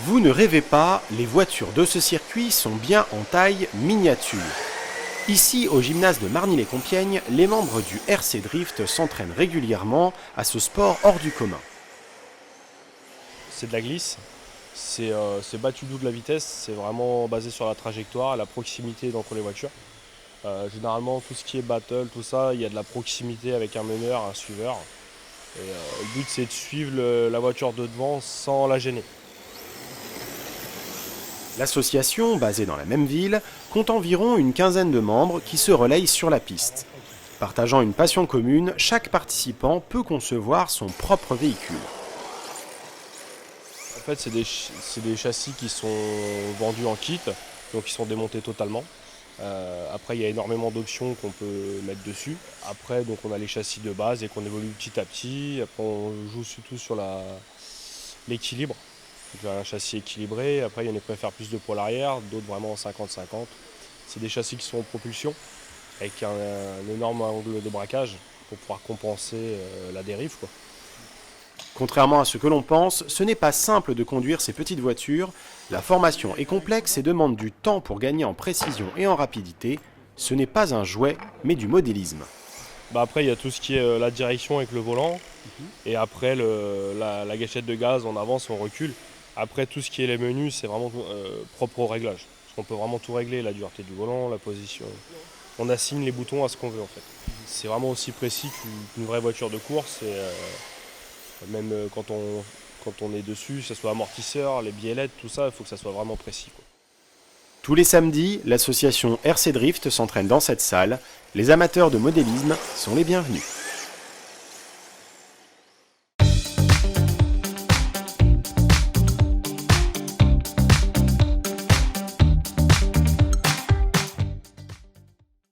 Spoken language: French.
Vous ne rêvez pas, les voitures de ce circuit sont bien en taille miniature. Ici, au gymnase de Marny-les-Compiègnes, les membres du RC Drift s'entraînent régulièrement à ce sport hors du commun. C'est de la glisse, c'est battu doux de la vitesse, c'est vraiment basé sur la trajectoire, la proximité entre les voitures. Généralement, tout ce qui est battle, tout ça, il y a de la proximité avec un meneur, un suiveur. Le but, c'est de suivre la voiture de devant sans la gêner. L'association, basée dans la même ville, compte environ une quinzaine de membres qui se relayent sur la piste. Partageant une passion commune, chaque participant peut concevoir son propre véhicule. En fait, c'est des châssis qui sont vendus en kit, donc ils sont démontés totalement. Après, il y a énormément d'options qu'on peut mettre dessus. Après, donc, on a les châssis de base et qu'on évolue petit à petit. Après, on joue surtout sur l'équilibre. Donc, un châssis équilibré. Après, il y en a qui préfèrent plus de poids à l'arrière, d'autres vraiment en 50-50. C'est des châssis qui sont en propulsion avec un énorme angle de braquage pour pouvoir compenser la dérive, quoi. Contrairement à ce que l'on pense, ce n'est pas simple de conduire ces petites voitures. La formation est complexe et demande du temps pour gagner en précision et en rapidité. Ce n'est pas un jouet, mais du modélisme. Après, il y a tout ce qui est la direction avec le volant. Et après, la gâchette de gaz, on avance, on recule. Après, tout ce qui est les menus, c'est vraiment propre au réglage. Parce qu'on peut vraiment tout régler, la dureté du volant, la position. On assigne les boutons à ce qu'on veut en fait. C'est vraiment aussi précis qu'une vraie voiture de course. Et, même quand on est dessus, que ce soit amortisseur, les biellettes, tout ça, il faut que ça soit vraiment précis, quoi. Tous les samedis, l'association RC Drift s'entraîne dans cette salle. Les amateurs de modélisme sont les bienvenus.